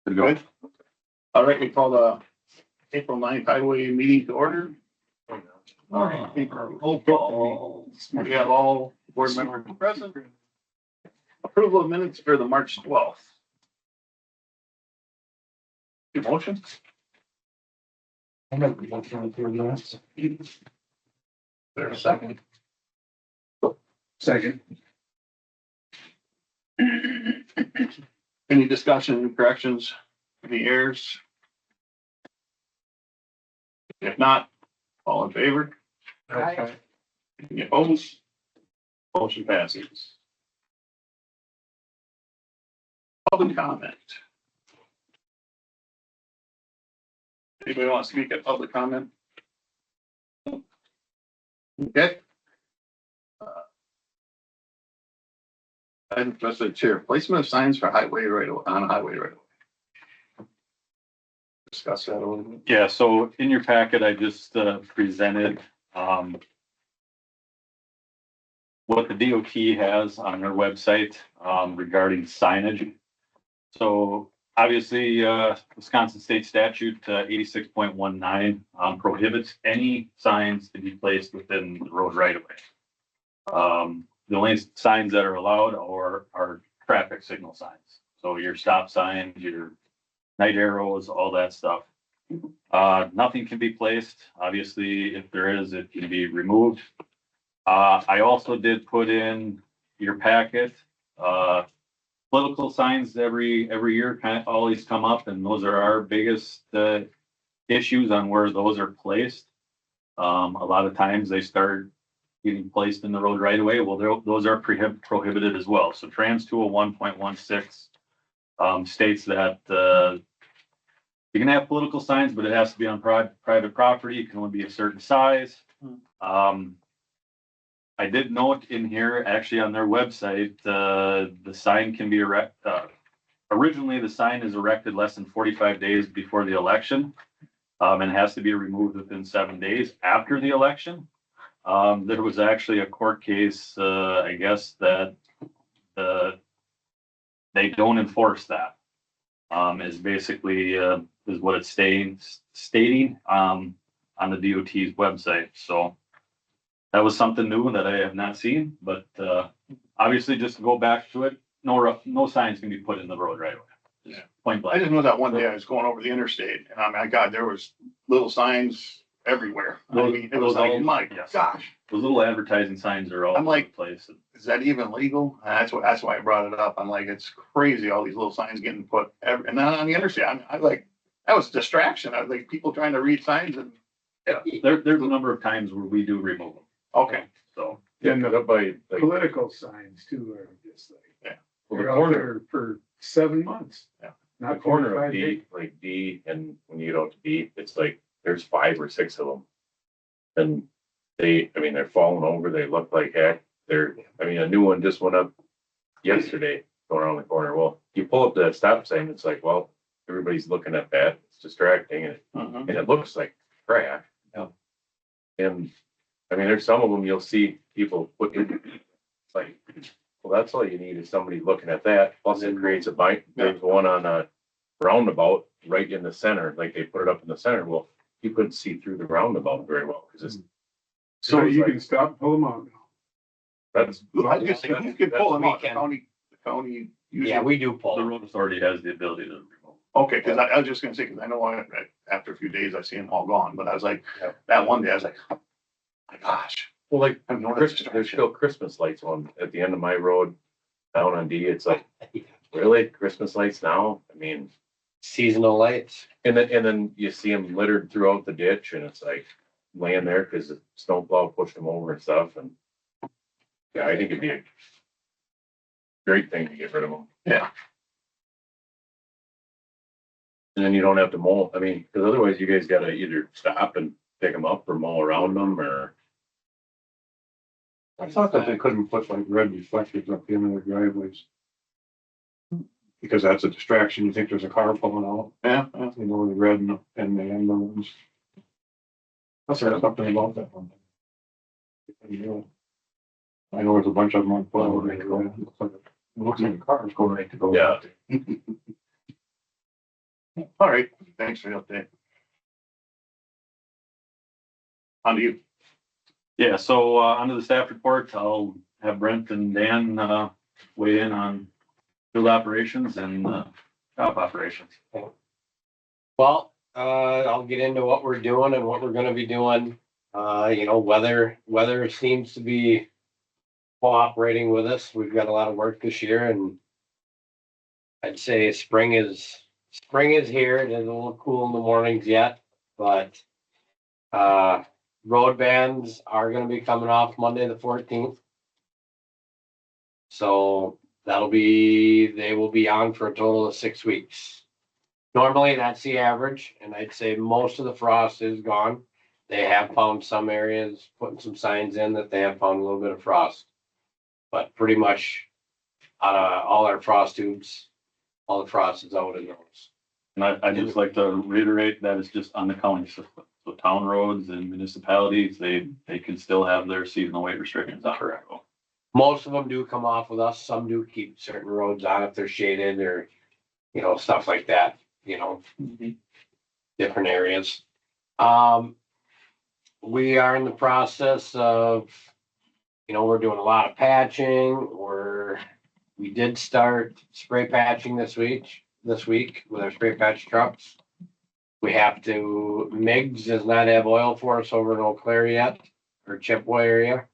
Good to go. Good. All right, we call the April 9th highway meeting to order. Roll call. We have all board members present. Approval of minutes for the March 12th. Your motion? There's a second. Second. Any discussion, corrections, any errors? If not, all in favor? Aye. Any opposed? Motion passes. Public comment. Anybody want to speak at public comment? Okay. Item trustee chair, placement of signs for highway on highway right away. Discuss that a little bit. Yeah, so in your packet, I just presented what the DOT has on their website regarding signage. So obviously, Wisconsin State Statute 86.19 prohibits any signs to be placed within the road right of way. The only signs that are allowed are traffic signal signs. So your stop signs, your night arrows, all that stuff. Nothing can be placed. Obviously, if there is, it can be removed. I also did put in your packet, political signs every year kind of always come up, and those are our biggest issues on where those are placed. A lot of times they start getting placed in the road right away. Well, those are prohibited as well. So Trans 201.16 states that you can have political signs, but it has to be on private property. It can only be a certain size. I did note in here, actually on their website, the sign can be originally the sign is erected less than 45 days before the election, and has to be removed within 7 days after the election. There was actually a court case, I guess, that they don't enforce that. Is basically is what it's stating on the DOT's website. So that was something new that I have not seen, but obviously just to go back to it, no signs can be put in the road right away. Just Yeah. point I blank. just know that one day I was going over the interstate and I mean, God, there was little signs everywhere. I mean, it was like, my Yes. gosh, Those little advertising signs are all I'm over like- the place. is that even legal? And that's why I brought it up. I'm like, it's crazy, all these little signs getting put and then on the interstate, I like, that was a distraction. I was like, people trying to read signs and, There's a number of times where we do remove them. okay. So And the by like, political signs too are just like, well, the they're out corner, there for 7 months. Yeah. the Not corner 45 of days. D, like D, and when you get out to D, it's like, there's 5 or 6 of them. And they're falling over, they look like heck, a new one just went up yesterday, going around the corner. Well, you pull up that stop sign, it's like, well, everybody's looking at that, it's distracting, and it looks like trash. Yeah. And, there's some of them you'll see people put in, it's like, well, that's all you need is somebody looking at that, plus it creates a bite. There's one on a roundabout right in the center, like they put it up in the center, well, you couldn't see through the roundabout very well, because it's. So you like, can stop, pull them out. That's. I just, you can pull them out, We can. the county. Yeah, usually- we do the pull. road authority has the ability to remove. Okay, cause I was just gonna say, cause I know after a few days I see them all gone, but I was like, Yeah. that one day I was like, oh my gosh. Well, like, I know that's there's distraction. still Christmas lights on at the end of my road down on D. It's like, really? Christmas lights now? Seasonal lights. And then you see them littered throughout the ditch and it's like laying there because the snowplow pushed them over and stuff. And yeah, I think it'd be a great thing to get rid of them. Yeah. And then you don't have to mow, because otherwise you guys gotta either stop and pick them up or mow around them or. I thought that they couldn't put like red reflectors up the end of the driveways. Because that's a distraction. You think there's a car pulling out, Yeah, the red and the emblems. I said something about that one. I know there's a bunch of them on. Looks like cars going right to go. Yeah. All right, thanks for the update. On to you. Yeah, so, under the staff report, I'll have Brent and Dan, weigh in on field operations and, shop operations. Well, I'll get into what we're doing and what we're gonna be doing. Weather seems to be cooperating with us. We've got a lot of work this year, and I'd say spring is here. It is a little cool in the mornings yet, but road bands are gonna be coming off Monday the 14th. So they will be on for a total of 6 weeks. Normally, that's the average, and I'd say most of the frost is gone. They have found some areas, putting some signs in that they have found a little bit of frost. But pretty much out of all our frost tubes, all the frost is out in those. And I'd just like to reiterate that it's just on the county system. So town roads and municipalities, they can still have their seasonal weight restrictions on. Correct. Most of them do come off with us. Some do keep certain roads on if they're shaded or, stuff like that, different areas. We are in the process of, we're doing a lot of patching. We did start spray patching this week with our spray patch trucks. Miggs does not have oil for us over in Eau Claire yet, or Chippewa area.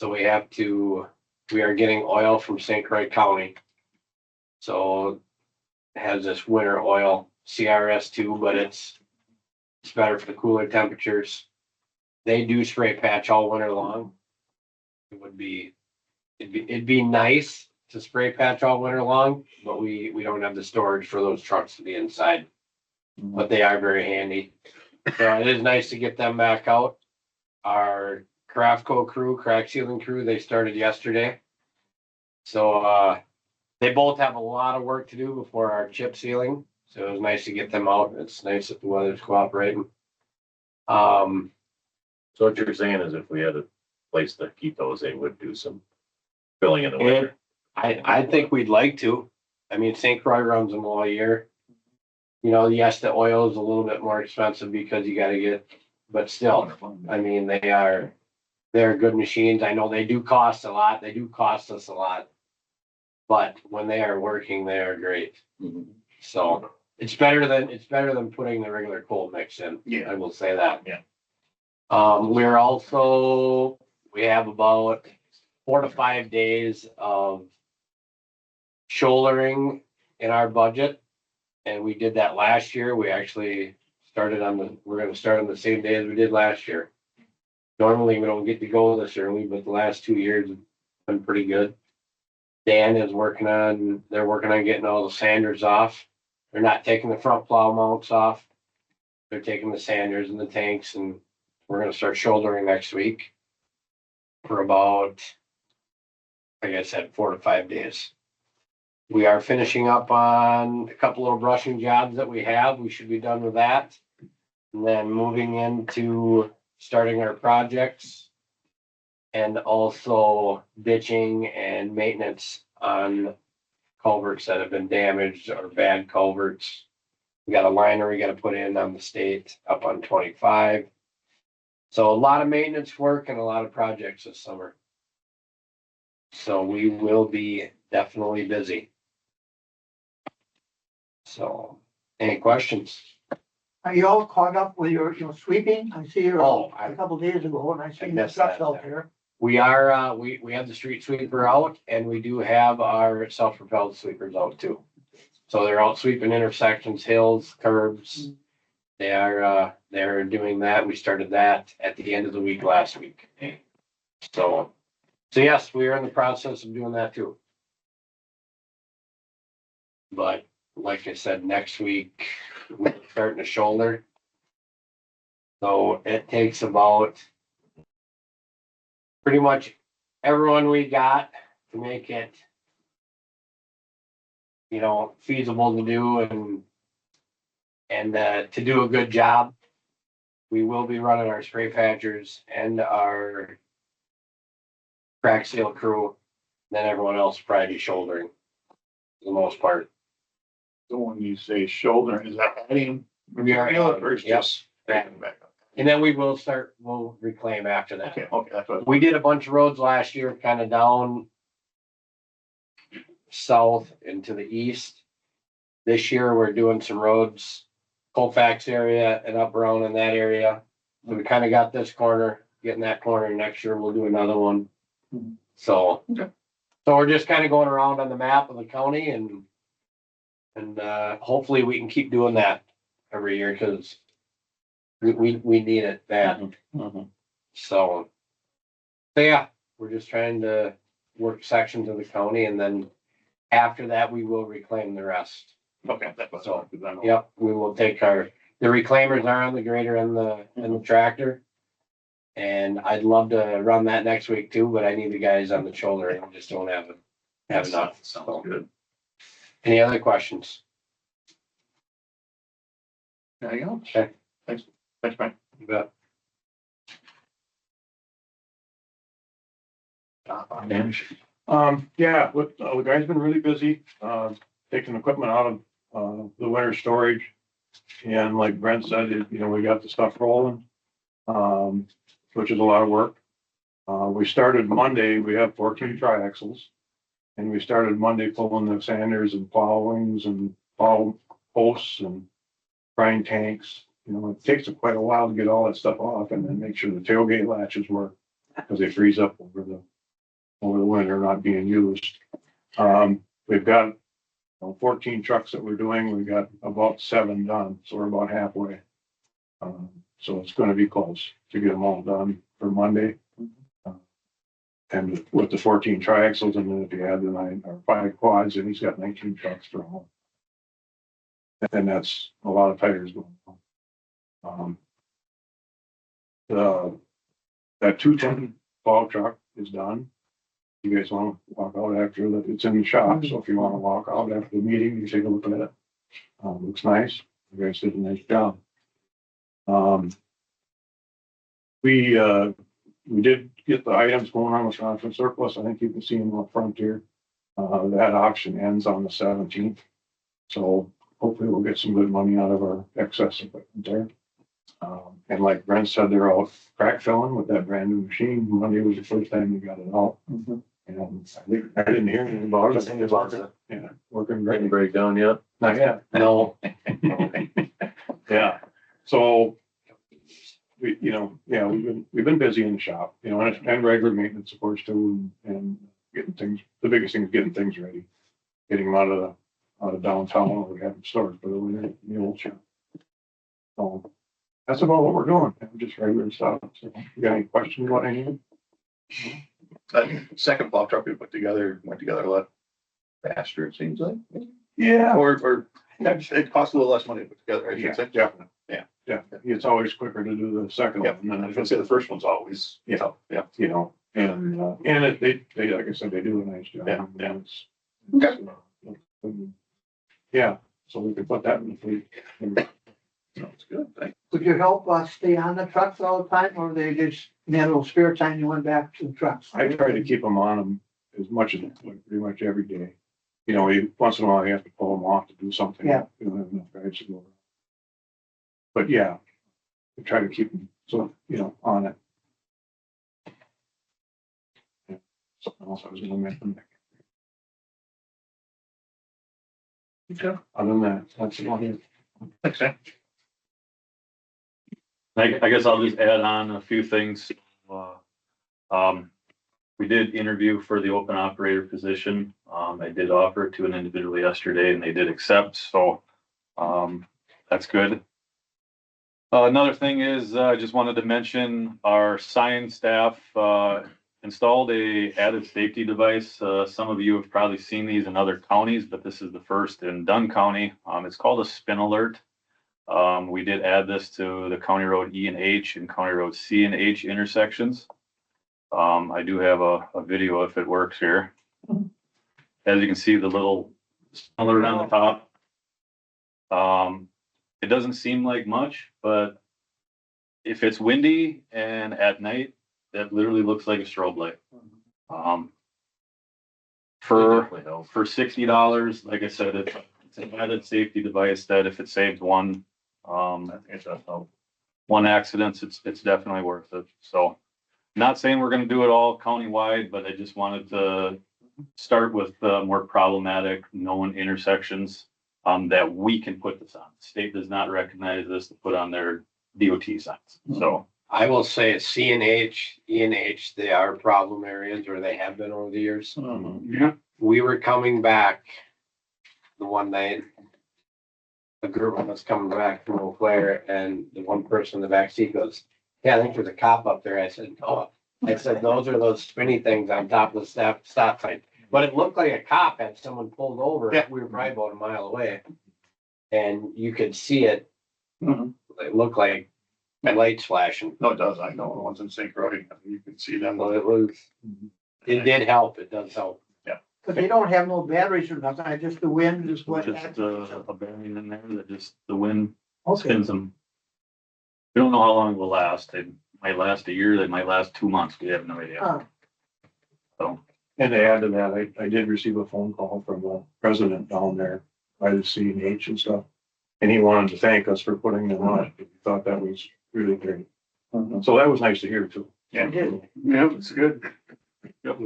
So we are getting oil from St. Croix County. So it has this winter oil, CRS2, but it's better for the cooler temperatures. They do spray patch all winter long. It'd be nice to spray patch all winter long, but we don't have the storage for those trucks to be inside. But they are very handy. So it is nice to get them back out. Our Craftco crew, crack sealing crew, they started yesterday. So they both have a lot of work to do before our chip sealing. So it was nice to get them out. It's nice that the weather's cooperating. So what you're saying is if we had a place to keep those, they would do some filling in the winter. I think we'd like to. I mean, St. Croix runs them all year. Yes, the oil is a little bit more expensive because you gotta but still, I mean, they're good machines. I know they do cost a lot. They do cost us a lot. But when they are working, they are great. So it's better than putting the regular cold mix in. Yeah. I will say that. Yeah. We have about 4 to 5 days of shouldering in our budget. And we did that last year. We actually we're gonna start on the same day as we did last year. Normally, we don't get to go this early, but the last 2 years have been pretty good. Dan is working on getting all the sanders off. They're not taking the front plow mounts off. They're taking the sanders and the tanks, and we're gonna start shouldering next week for about, like I said, 4 to 5 days. We are finishing up on a couple little brushing jobs that we have. We should be done with that. And then moving into starting our projects and also ditching and maintenance on culverts that have been damaged or bad culverts. We got a liner we got to put in on the state up on 25. So a lot of maintenance work and a lot of projects this summer. So we will be definitely busy. So, any questions? Are you all caught up with your sweeping? I see you Oh, a couple days ago and I I seen the missed trucks that. out there. We are, we have the street sweeper out and we do have our self-propelled sweepers out too. So they're out sweeping intersections, hills, curbs. They're doing that. We started that at the end of the week last week. So yes, we are in the process of doing that too. But like I said, next week, we're starting to shoulder. So it takes about pretty much everyone we got to make it, feasible to do and to do a good job. We will be running our spray patchers and our crack seal crew. Then everyone else will probably be shouldering for the most part. So when you say shouldering, is that adding We are material or is Yep. just taking it back up? And then we'll reclaim after that. Okay, that's what. We did a bunch of roads last year, kind of down south and to the east. This year, we're doing some roads, Colfax area and up around in that area. So we kind of got this corner, getting that corner. Next year, we'll do another one. Mhm. So, Okay. so we're just kind of going around on the map of the county and hopefully we can keep doing that every year because we need it bad. Mhm. So yeah, we're just trying to work sections of the county and then after that, we will reclaim the rest. Okay, that's what. So, Yep, we will take the reclaimers are on the grader and the tractor. And I'd love to run that next week too, but I need the guys on the shoulder and I just don't have enough. Sounds good. Any other questions? Anything else? Okay. Thanks, Mike. You bet. Yeah, the guy's been really busy, taking equipment out of, the winter storage. And like Brent said, we got the stuff rolling, which is a lot of work. We started Monday, we have 14 triaxles. And we started Monday pulling the sanders and plowings and plow posts and brine tanks. It takes quite a while to get all that stuff off and then make sure the tailgate latches work because they freeze up over the winter, not being used. We've got 14 trucks that we're doing. We've got about 7 done, so we're about halfway. So it's going to be close to get them all done for Monday. And with the 14 triaxles, and then if you add the 9 or 5 quads, and he's got 19 trucks for home. And that's a lot of tires going on. That 210 plow truck is done. You guys want to walk out after that? It's in the shop, so if you want to walk out after the meeting, you take a look at it. Looks nice. You guys did a nice job. We did get the items going on with Wisconsin surplus. I think you can see them up front here. That auction ends on the 17th. So hopefully we'll get some good money out of our excess equipment there. And like Brent said, they're all crack filling with that brand new machine. Monday was the first time we got it out. And I didn't hear anything about it. I think it's working. Yeah, working great. Didn't break down yet. Not yet. No. Yeah. So we've been busy in the shop, and regular maintenance, of course, too, and getting things. The biggest thing is getting things ready, getting them out of downtown where we have them stored for the winter in the old shop. So that's about what we're doing. Just regular stuff. So, you got any questions about anything? That second plow truck we put together went together a lot faster, it seems like. Yeah. Or it costs a little less money to put together, I should say. Definitely. Yeah. Yeah. It's always quicker to do the second Yeah, one. and I was gonna say the first one's always, tough. Yeah. And they like I said, they do a nice job. Yeah, yeah. Yeah, so we could put that in the fleet. Sounds good, thanks. Would you help stay on the trucks all the time, or they just, in that little spare time, you went back to the trucks? I try to keep them on them as much as pretty much every day. Once in a while you have to pull them off to do something. Yeah. You don't have enough guys to go around. But yeah, I try to keep them, on it. Yeah. Something else I was gonna mention. Okay. Other than that, that's the one. Thanks, Sam. I guess I'll just add on a few things. We did interview for the open operator position. I did offer it to an individual yesterday and they did accept, so that's good. Another thing is, I just wanted to mention our sign staff installed a added safety device. Some of you have probably seen these in other counties, but this is the first in Dunn County. It's called a spin alert. We did add this to the County Road E and H and County Road C and H intersections. I do have a video if it works here. As you can see, the little spin alert on the top. It doesn't seem like much, but if it's windy and at night, that literally looks like a strobe light. For $60, like I said, it's It's an added safety device that if it saves one, I think it does help. one accident, it's definitely worth it. So not saying we're gonna do it all countywide, but I just wanted to start with the more problematic known intersections that we can put this on. The state does not recognize this to put on their DOT signs. So I will say CNH, ENH, they are problem areas, or they have been over the years. Yeah. We were coming back the one night. A group of us coming back from Eau Claire, and the one person in the back seat goes, "Yeah, I think there's a cop up there." I said, "No." I said, "Those are those spinny things on top of the stop sign." But it looked like a cop had someone pulled over. Yeah. We were probably about a mile away. And you could see it. Mhm. It looked like lights flashing. No, it does. I know the ones in St. Croix, you can see them. Well, it did help. It does help. But they don't have no batteries or nothing, I just the wind is what. just a bearing in there that just the wind Okay, spins them. We don't know how long it will last. They might last a year, they might last 2 months. We have no idea. Huh. So, And to add to that, I did receive a phone call from the president down there by the CNH and stuff. And he wanted to thank us for putting them on. He thought that was really great. So that was nice to hear too. Yeah. Yeah, it's good. yep.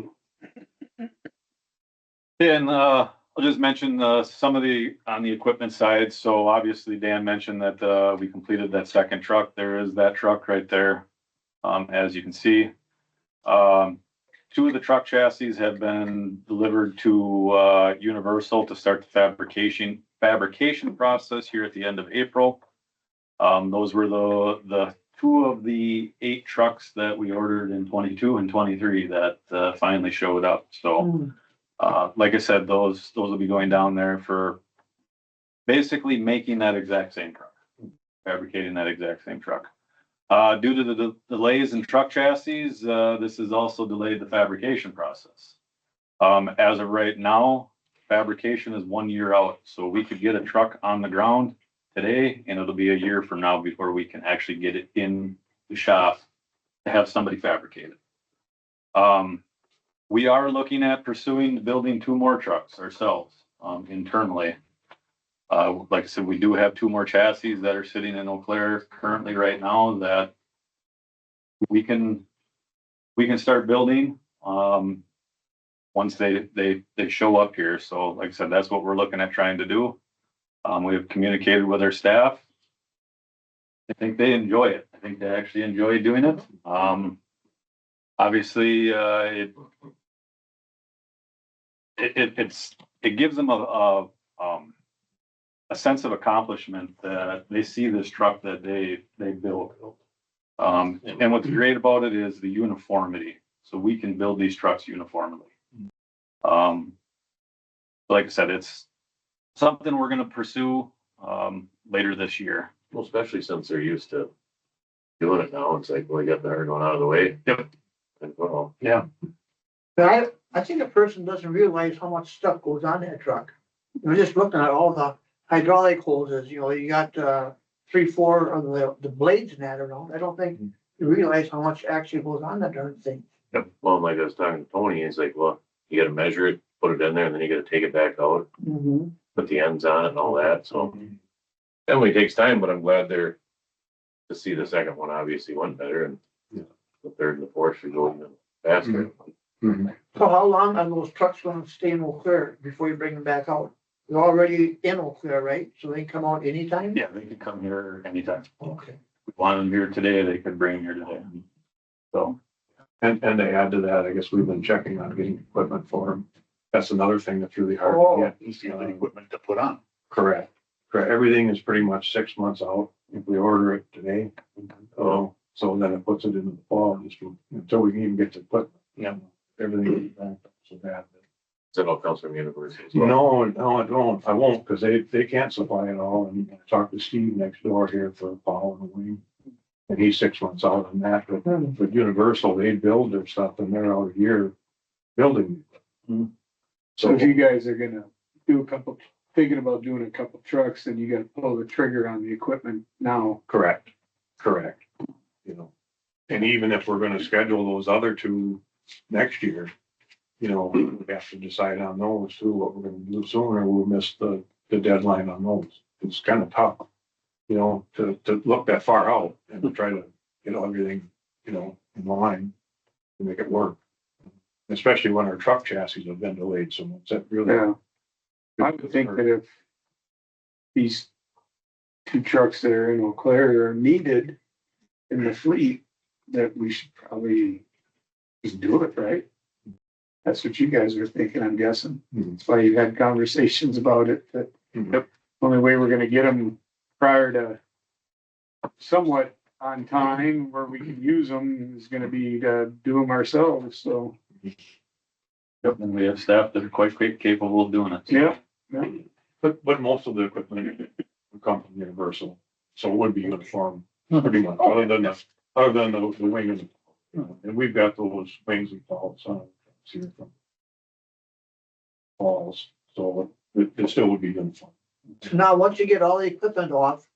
And, I'll just mention, some of on the equipment side. So obviously Dan mentioned that, we completed that second truck. There is that truck right there. As you can see, two of the truck chassis have been delivered to, Universal to start the fabrication process here at the end of April. Those were the two of the 8 trucks that we ordered in 22 and 23 that, finally showed up. So, Hmm. like I said, those will be going down there for basically making that exact same truck, fabricating that exact same truck. Due to the delays in truck chassis, this has also delayed the fabrication process. As of right now, fabrication is 1 year out, so we could get a truck on the ground today, and it'll be a year from now before we can actually get it in the shop to have somebody fabricate it. We are looking at pursuing building 2 more trucks ourselves, internally. Like I said, we do have 2 more chassis that are sitting in Eau Claire currently right now that we can start building, once they show up here. So like I said, that's what we're looking at trying to do. We have communicated with our staff. I think they enjoy it. I think they actually enjoy doing it. Obviously, it gives them a sense of accomplishment that they see this truck that they built. And what's great about it is the uniformity. So we can build these trucks uniformly. Like I said, it's something we're gonna pursue, later this year. Well, especially since they're used to doing it now. It's like, well, you got the hard one out of the way. Yep. And well, But I think a person doesn't realize how much stuff goes on that truck. You're just looking at all the hydraulic hoses, you know, you got, 3, 4 of the blades in that around. I don't think you realize how much actually goes on that darn thing. well, like I was talking to Tony, he's like, well, you gotta measure it, put it in there, and then you gotta take it back out, Mm-hmm. put the ends on it and all that, so. Definitely takes time, but I'm glad to see the second one obviously went better, and the third and the fourth should go even faster. So how long are those trucks gonna stay in Eau Claire before you bring them back out? They're already in Eau Claire, right? So they can come out anytime? Yeah, they can come here anytime. Okay. If we want them here today, they could bring them here today. So, And to add to that, I guess we've been checking on getting equipment for them. That's another thing that's really hard Oh. to get. It's the other equipment to put on. Correct. Everything is pretty much 6 months out if we order it today. So then it puts it into the fall, just until we can even get to put, everything back up so bad. So it all comes from university as well. No, I don't. I won't, because they can't supply it all. And I talked to Steve next door here for Paul and Wayne. And he's 6 months out on that, but Universal, they build their stuff and they're out here building. So if you guys are gonna do thinking about doing a couple trucks, then you gotta pull the trigger on the equipment now. Correct. And even if we're gonna schedule those other 2 next year, we have to decide on those too, what we're gonna do sooner. We'll miss the the deadline on those. It's kind of tough, you know, to look that far out and to try to get everything, you know, in line to make it work. Especially when our truck chassis have been delayed so much, that really. Yeah. I would think that if these two trucks that are in Eau Claire are needed in the fleet, that we should probably just do it, right? That's what you guys are thinking, I'm guessing. That's why you had conversations about it, that Yep. only way we're gonna get them prior to somewhat on time where we can use them is gonna be to do them ourselves, so. Yep, and we have staff that are quite capable of doing it. Yeah. But most of the equipment would come from Universal, so it would be uniform, pretty much, other than the wing and, and we've got those wings and falls on, here from falls, so it still would be uniform. So now, once you get all the equipment off,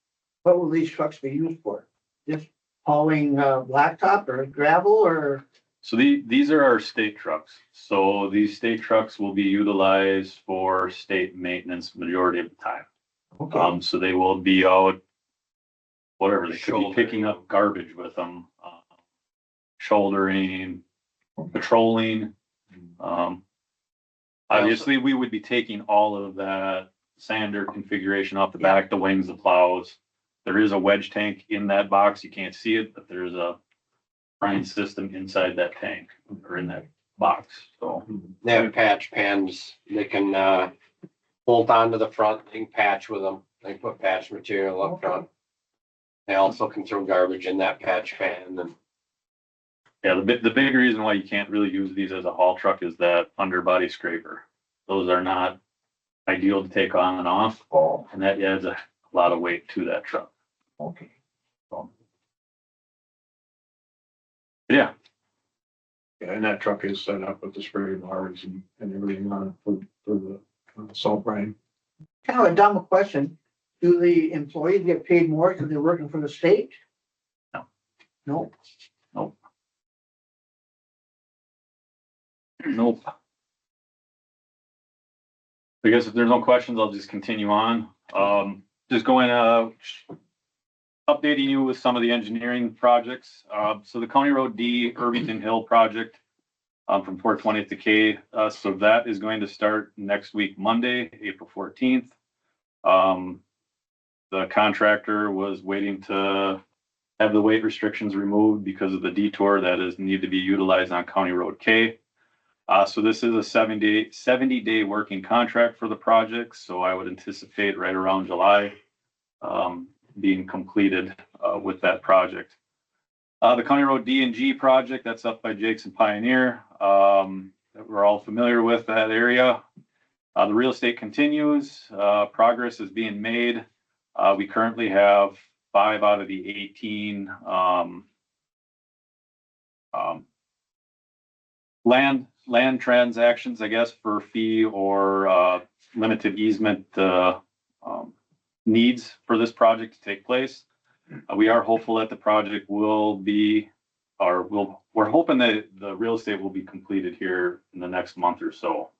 what will these trucks be used for? Just hauling, blacktop or gravel or? So these are our state trucks. So these state trucks will be utilized for state maintenance majority of the time. So they will be out, whatever, they could be picking up garbage with them, shouldering, patrolling. Obviously, we would be taking all of that sander configuration off the back, the wings, the plows. There is a wedge tank in that box. You can't see it, but there's a brine system inside that tank or in that box. So They have patch pans. They can, bolt onto the front, they can patch with them. They put patch material up front. They also can throw garbage in that patch pan and. yeah, the big reason why you can't really use these as a haul truck is that underbody scraper. Those are not ideal to take on and off. And that adds a lot of weight to that truck. Okay. So, yeah, Yeah, and that truck is set up with the spray bars and everything on it for the salt brine. Kind of a dumb question. Do the employees get paid more because they're working for the state? No. No? nope. I guess if there's no questions, I'll just continue on. Just going, updating you with some of the engineering projects. So the County Road D Irvington Hill project, from 420th to K. So that is going to start next week, Monday, April 14th. The contractor was waiting to have the weight restrictions removed because of the detour that is needed to be utilized on County Road K. So this is a 70-day working contract for the project. So I would anticipate right around July, being completed, with that project. The County Road D and G project, that's up by Jakes and Pioneer. That we're all familiar with that area. The real estate continues. Progress is being made. We currently have 5 out of the 18 land transactions, I guess, for fee or limited easement needs for this project to take place. We are hopeful that the project will be, we're hoping that the real estate will be completed here in the next month or so.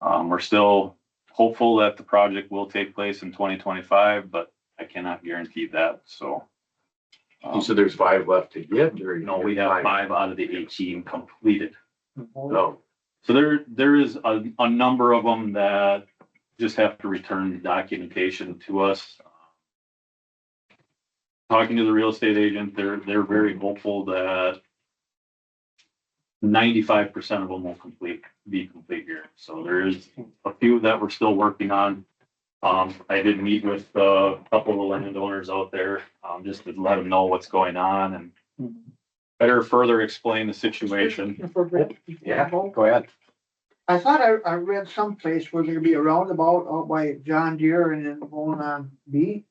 We're still hopeful that the project will take place in 2025, but I cannot guarantee that. So. You said there's 5 left to get, or? No, we have 5 out of the 18 completed. No. So there is a number of them that just have to return the documentation to us. Talking to the real estate agent, they're very hopeful that 95% of them will be complete here. So there is a few that we're still working on. I did meet with a couple of the landowners out there, just to let them know what's going on and better further explain the situation. Yeah, go ahead. I thought I read someplace where there'd be a roundabout out by John Deere and then going on B.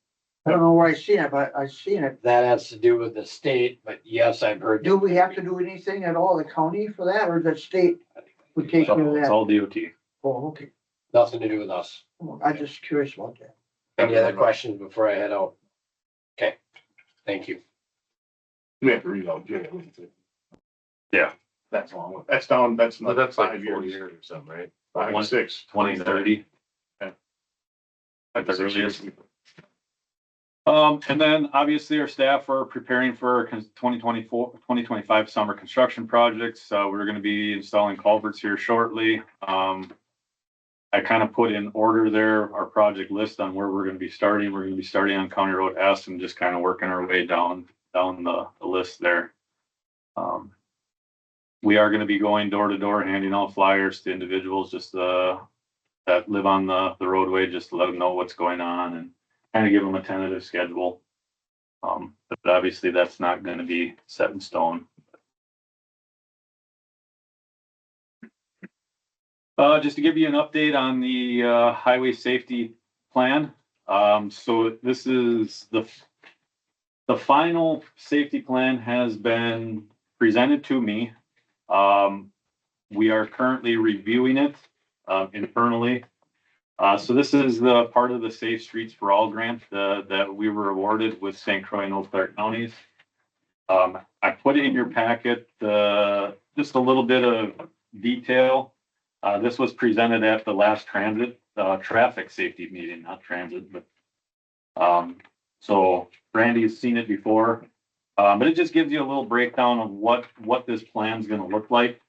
I don't know where I seen it, but I seen it. That has to do with the state, but yes, I've heard. Do we have to do anything at all, the county for that, or the state would take care of It's that? all DOT. Oh, okay. Nothing to do with us. I'm just curious about that. Any other questions before I head out? Okay, thank you. We have to read out, yeah. That's long. That's down, that's No, another that's like 5 4 years. years or something, right? 5, 6. 2030. But there really is. And then obviously our staff are preparing for 2025 summer construction projects. We're gonna be installing culverts here shortly. I kind of put in order there, our project list on where we're gonna be starting. We're gonna be starting on County Road S and just kind of working our way down the list there. We are gonna be going door to door, handing out flyers to individuals, just, that live on the roadway, just to let them know what's going on and kind of give them a tentative schedule. But obviously that's not gonna be set in stone. Just to give you an update on the highway safety plan. So this is the final safety plan has been presented to me. We are currently reviewing it internally. So this is the part of the Safe Streets for All grant that we were awarded with St. Croix and Eau Claire counties. I put in your packet just a little bit of detail. This was presented at the last traffic safety meeting, not transit, but so Randy's seen it before. But it just gives you a little breakdown of what this plan's gonna look like.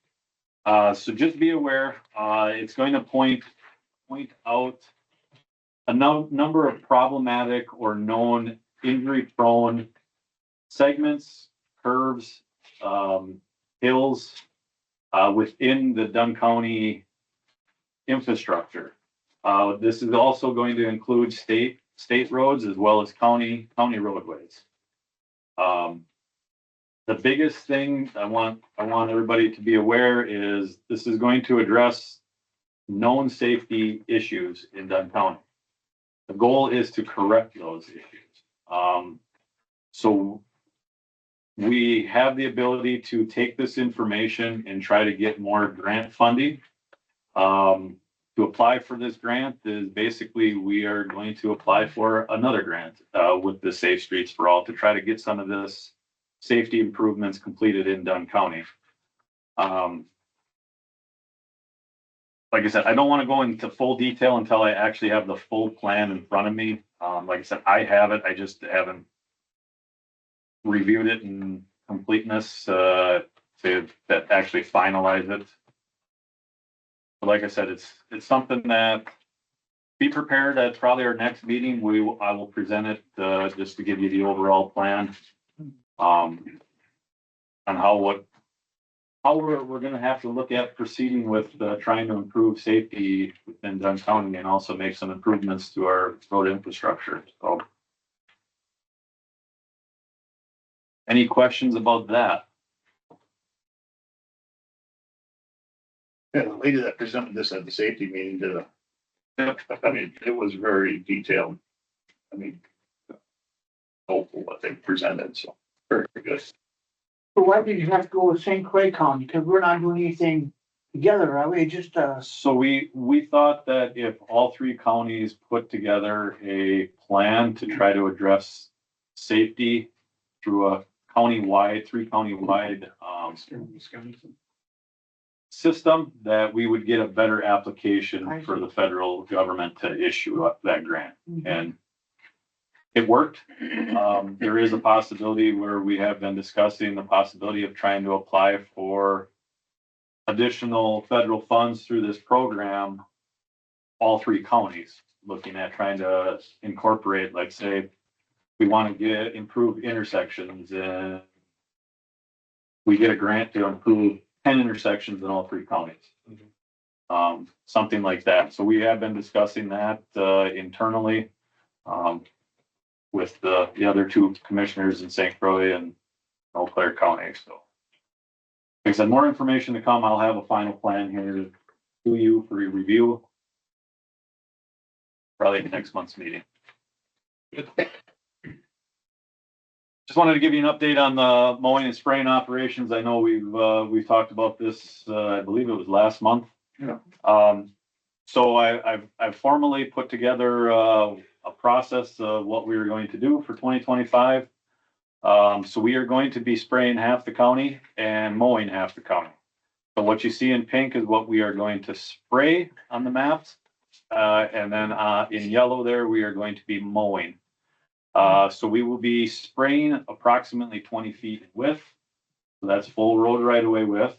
So just be aware, it's going to point out a number of problematic or known injury-prone segments, curves, hills within the Dunn County infrastructure. This is also going to include state roads as well as county roadways. The biggest thing I want everybody to be aware is this is going to address known safety issues in Dunn County. The goal is to correct those issues. So we have the ability to take this information and try to get more grant funding. To apply for this grant is basically we are going to apply for another grant with the Safe Streets for All to try to get some of this safety improvements completed in Dunn County. Like I said, I don't want to go into full detail until I actually have the full plan in front of me. Like I said, I have it. I just haven't reviewed it in completeness to actually finalize it. But like I said, it's something that be prepared at probably our next meeting. I will present it just to give you the overall plan on how we're gonna have to look at proceeding with trying to improve safety within Dunn County and also make some improvements to our road infrastructure. So, any questions about that? Yeah, the lady that presented this at the safety meeting did I mean, it was very detailed. I mean, hopeful what they presented, so very good. So why did you have to go with St. Croix County? Because we're not doing anything together, are we? Just, So we thought that if all three counties put together a plan to try to address safety through a three county-wide system, that we would get a better application for the federal government to issue that grant. And it worked. There is a possibility where we have been discussing the possibility of trying to apply for additional federal funds through this program, all three counties, looking at trying to incorporate, like say, we want to improve intersections and we get a grant to improve 10 intersections in all three counties. Something like that. So we have been discussing that internally with the other two commissioners in St. Croix and Eau Claire County. So like I said, more information to come. I'll have a final plan here to you for your review. Probably at next month's meeting. Just wanted to give you an update on the mowing and spraying operations. I know we've talked about this, I believe it was last month. Yeah. So I've formally put together a process of what we were going to do for 2025. So we are going to be spraying half the county and mowing half the county. So what you see in pink is what we are going to spray on the maps. And then, in yellow there, we are going to be mowing. So we will be spraying approximately 20 feet in width. So that's full road right away width.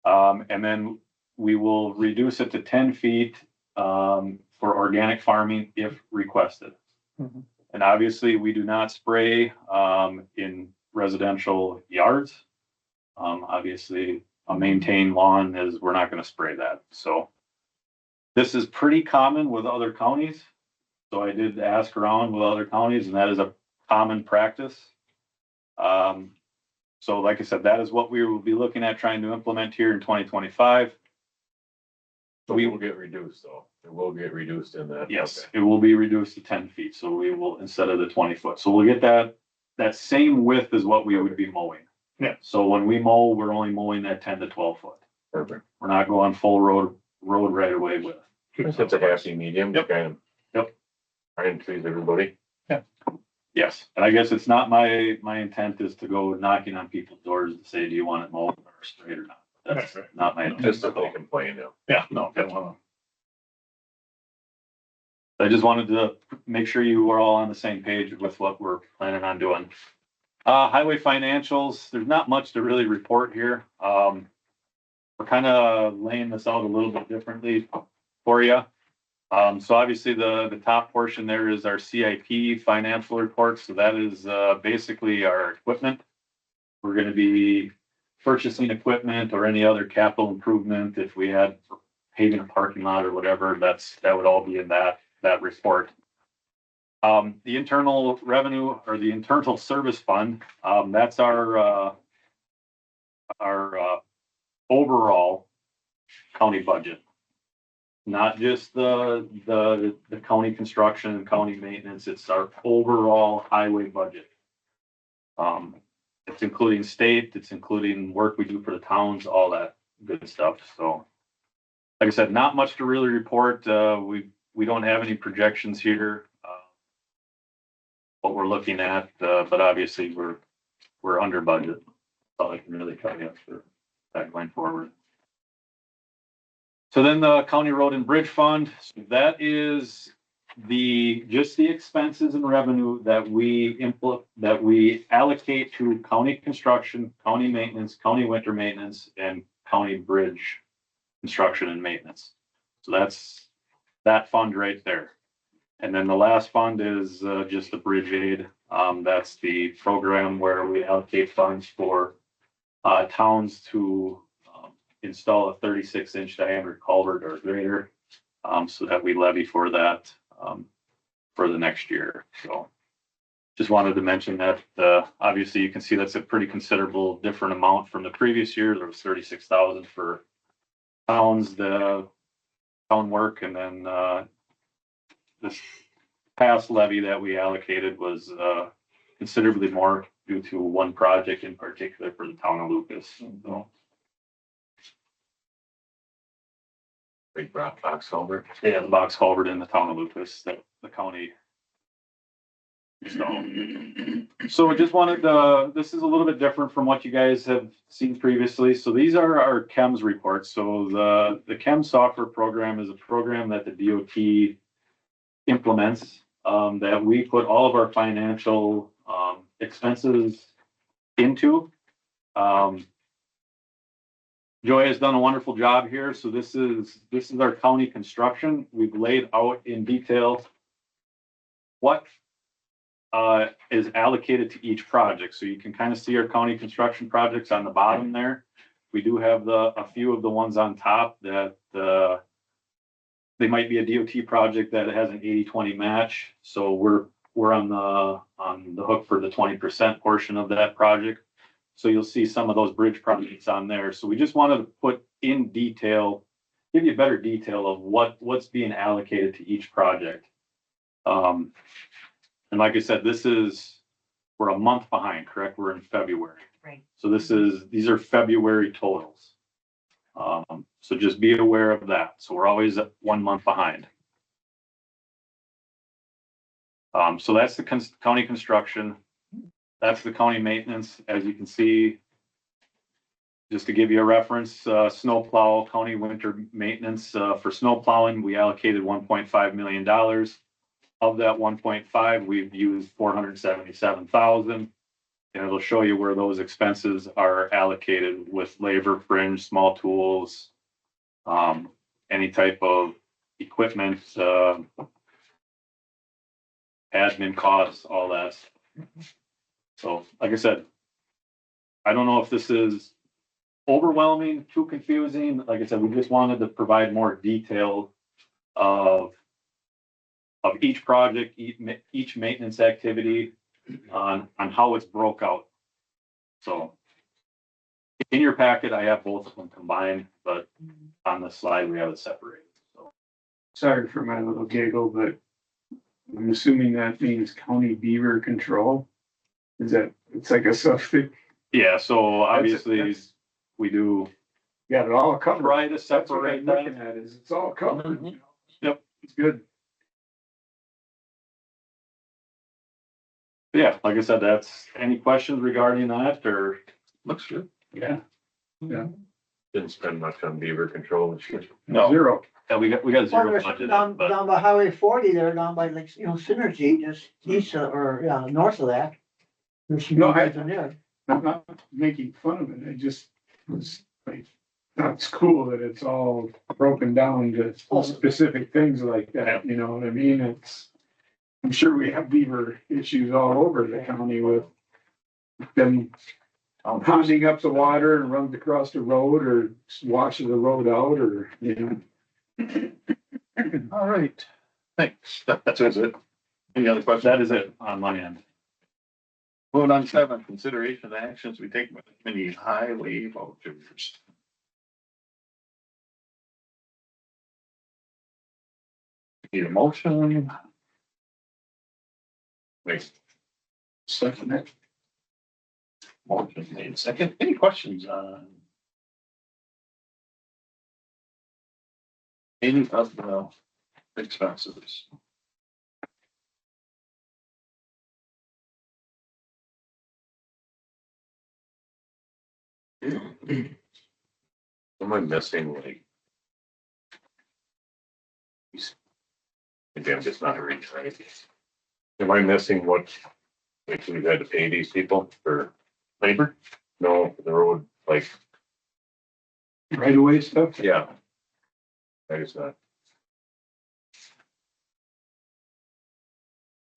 And then we will reduce it to 10 feet, for organic farming if requested. Mhm. And obviously, we do not spray, in residential yards. Obviously, a maintained lawn is, we're not gonna spray that, so. This is pretty common with other counties. So I did ask around with other counties, and that is a common practice. So like I said, that is what we will be looking at trying to implement here in 2025. So we will get reduced though. It will get reduced in that. Yes, Okay. it will be reduced to 10 feet, so we will, instead of the 20 foot, so we'll get that same width as what we would be mowing. Yeah. So when we mow, we're only mowing that 10 to 12 foot. Perfect. We're not going full road right away with. It's a happy medium, to Yep. kind of. Yep. Try and please everybody. Yes, and I guess it's not my intent is to go knocking on people's doors to say, do you want it mowed or straight or not? That's Right. not my intent. Just if they complain, yeah. Yeah, no, don't wanna. I just wanted to make sure you were all on the same page with what we're planning on doing. Highway financials, there's not much to really report here. We're kind of laying this out a little bit differently for you. So obviously the top portion there is our CIP financial report. So that is, basically our equipment. We're gonna be purchasing equipment or any other capital improvement. If we had paving a parking lot or whatever, that would all be in that report. The internal revenue or the internal service fund, that's our overall county budget. Not just the county construction and county maintenance, it's our overall highway budget. It's including state, it's including work we do for the towns, all that good stuff, so. Like I said, not much to really report, we don't have any projections here. What we're looking at, but obviously we're under budget. That's all I can really tell you for that going forward. So then the county road and bridge fund, so that is just the expenses and revenue that we allocate to county construction, county maintenance, county winter maintenance, and county bridge construction and maintenance. So that's that fund right there. And then the last fund is just the bridge aid. That's the program where we allocate funds for towns to install a 36-inch diameter culvert or greater, so that we levy for that for the next year. So just wanted to mention that. Obviously, you can see that's a pretty considerable different amount from the previous year. There was 36,000 for towns, the town work, and then this past levy that we allocated was considerably more due to one project in particular for the town of Lucas. So, Big box culvert. yeah, the box culvert in the town of Lucas, that the county. So I just wanted this is a little bit different from what you guys have seen previously. So these are our CHEMS reports. So the CHEMS software program is a program that the DOT implements, that we put all of our financial expenses into. Joy has done a wonderful job here. So this is our county construction. We've laid out in detail what is allocated to each project. So you can kind of see our county construction projects on the bottom there. We do have a few of the ones on top that they might be a DOT project that has an 80-20 match. So we're on the hook for the 20% portion of that project. So you'll see some of those bridge projects on there. So we just wanted to put in detail, give you a better detail of what's being allocated to each project. And like I said, we're a month behind, correct? We're in February. Right. So these are February totals. So just be aware of that. So we're always 1 month behind. So that's the county construction. That's the county maintenance. As you can see, just to give you a reference, snowplow county winter maintenance, for snow plowing, we allocated $1.5 million. Of that 1.5, we've used 477,000. And it'll show you where those expenses are allocated with labor, fringe, small tools, any type of equipment, admin costs, all that. So, like I said, I don't know if this is overwhelming, too confusing. Like I said, we just wanted to provide more detail of each project, each maintenance activity on how it's broke out. So in your packet, I have both of them combined, but on the slide, we have it separated. So Sorry for my little giggle, but I'm assuming that means county beaver control. Is that, it's like a suffix? yeah, so obviously That's- we do Got it all covered. try to That's what I'm separate looking that. at is it's all covered. Mhm. Yep. It's good. Yeah, like I said, that's any questions regarding that or Looks good. Yeah. Didn't spend much on beaver control this year. no? Zero. Yeah, we got Well, zero there's budget, down, but down by Highway 40 there, down by like, Synergy, just east of, or, north of that. There's some No, guys in there. I'm not making fun of it. I just was like, that's cool that it's all broken down to specific things like that, you know what I mean? I'm sure we have beaver issues all over the county with them pounding up the water and runs across the road or washes the road out or, you know. All right, thanks. That's it. Any other questions? that is it on my end. Vote on 7, consideration of actions we take with any highway vouchers. Need a motion? Wait, Second it. Motion made second. Any questions on any of the expenses? am I missing like? Maybe I'm just not reading right. Am I missing what, like, we've had to pay these people for labor? No, the road, like, Right away stuff. yeah. I just not.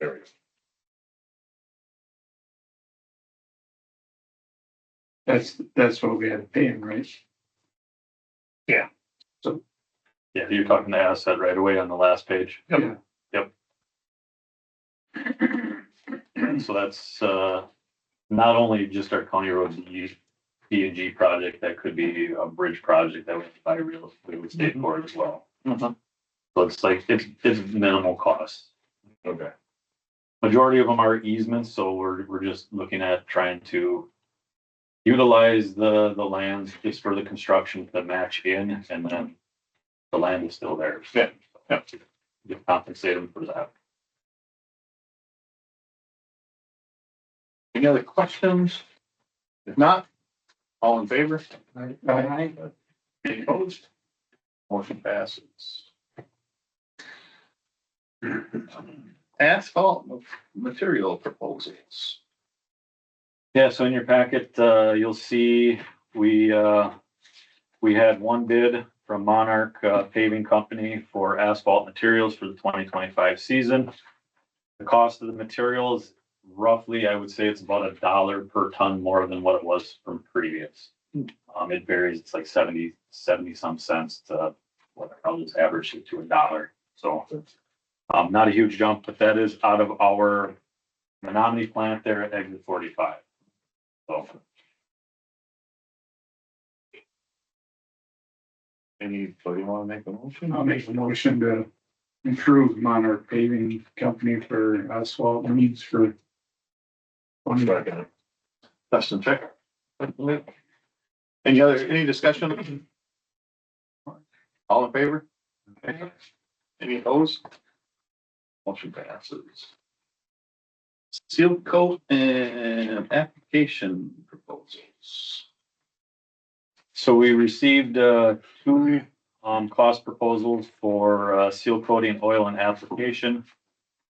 There we go. That's what we had to pay him, right? Yeah, you're talking the asset right away on the last page. Yeah. So that's, not only just our county road P&G project, that could be a bridge project that we buy real estate for as well. Mhm. So it's like, it's minimal cost. Okay, Majority of them are easements, so we're just looking at trying to utilize the lands just for the construction to match in, and then the land is still there. Yeah, yeah. You compensate them for that. Any other questions? If not, all in favor? Aye. Any opposed? Motion passes. Asphalt material proposals. Yeah, so in your packet, you'll see, we had one bid from Monarch Paving Company for asphalt materials for the 2025 season. The cost of the materials, roughly, I would say it's about $1 per ton more than what it was from previous. It varies, it's like 70 some cents to what I'll just average it to $1. So, not a huge jump, but that is out of our Menominee plant there at exit 45. So, Anybody want to make a motion? I'll make a motion to improve Monarch Paving Company for asphalt needs for. second. Dustin, check. Any discussion? All in favor? Any opposed? Motion passes. Seal coat and application proposals. So we received, two, cost proposals for, seal coating oil and application.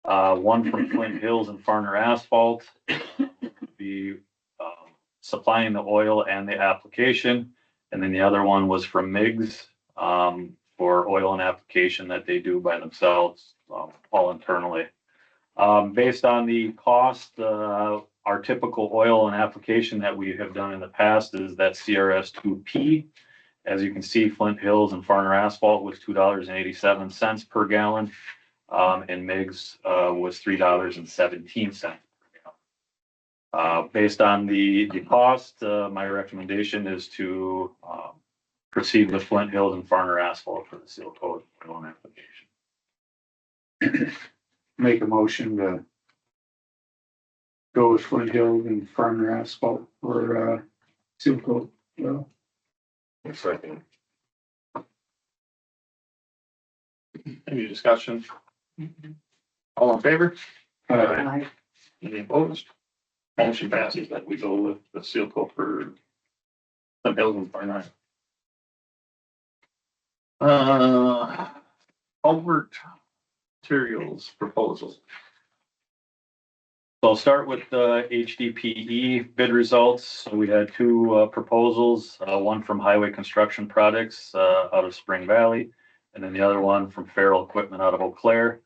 One from Flint Hills and Farner Asphalt. Be, supplying the oil and the application. And then the other one was from Miggs, for oil and application that they do by themselves, all internally. Based on the cost, our typical oil and application that we have done in the past is that CRS2P. As you can see, Flint Hills and Farner Asphalt was $2.87 per gallon. And Miggs, was $3.17. Based on the cost, my recommendation is to, proceed with Flint Hills and Farner Asphalt for the seal coat oil and application. Make a motion to go with Flint Hill and Farmer Asphalt for, seal coat. Well, Second. Any discussion? All in favor? I, Any opposed? Motion passes that we go with the seal coat for the Hills and Farnham. Culvert materials proposal. So I'll start with the HDPE bid results. So we had two, proposals, one from Highway Construction Products, out of Spring Valley, and then the other one from Farrell Equipment out of Eau Claire.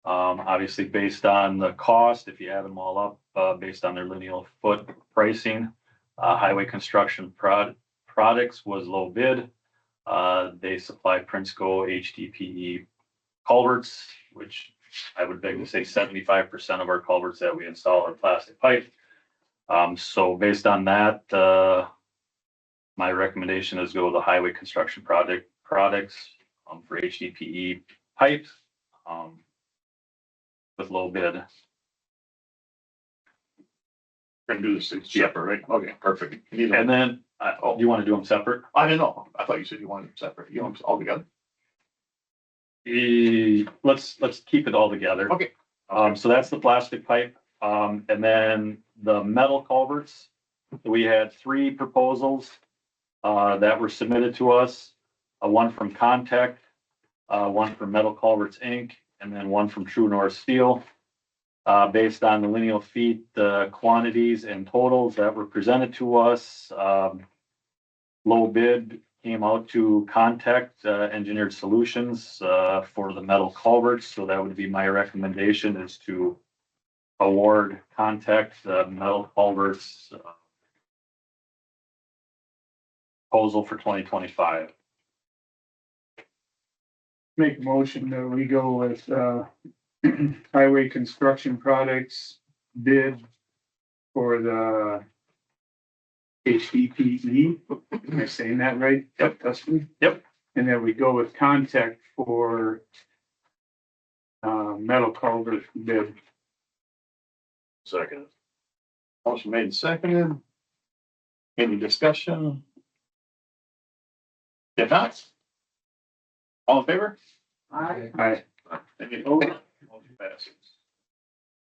Obviously based on the cost, if you add them all up, based on their lineal foot pricing, Highway Construction Products was low bid. They supply Prinsco HDPE culverts, which I would beg to say 75% of our culverts that we install are plastic pipe. So based on that, my recommendation is go with the Highway Construction Products, for HDPE pipe, with low bid. We're gonna do the six separate, right? Okay, perfect. And then, do you want to do them separate? I don't know. I thought you said you wanted them separate. You want them all together? Let's keep it all together. Okay. So that's the plastic pipe. And then the metal culverts, we had three proposals, that were submitted to us. One from Contact, one from Metal Culverts Inc., and then one from True North Steel. Based on the lineal feet, the quantities and totals that were presented to us, low bid came out to Contact Engineered Solutions, for the metal culverts. So that would be my recommendation, is to award Contact metal culverts proposal for 2025. make a motion that we go with, Highway Construction Products bid for the HDPE. Am I saying that right? Yep. Dustin? Yep. And then we go with Contact for, metal culvert bid. Second. Motion made and seconded. Any discussion? If not, all in favor? I, Any opposed? Motion passes.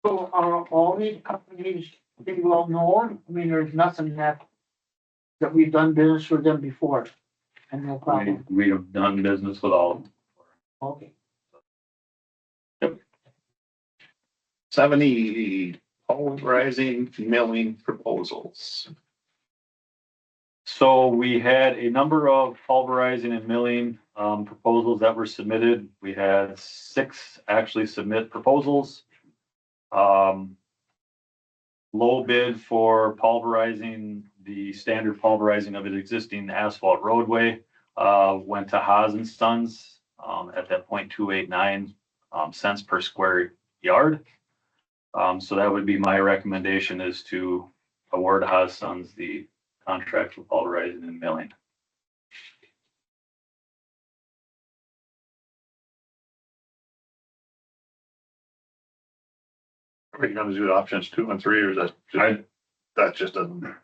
so are all these companies pretty well known? I mean, there's nothing that we've done business with them before, and no problem. We have done business with all of them. Okay. 70 pulverizing milling proposals. So we had a number of pulverizing and milling, proposals that were submitted. We had 6 actually submit proposals. Low bid for pulverizing, the standard pulverizing of an existing asphalt roadway, went to Haas and Sons, at that 0.289 cents per square yard. So that would be my recommendation, is to award Haas Sons the contract for pulverizing and milling. Are you gonna do options 2 and 3, or is that, that just doesn't?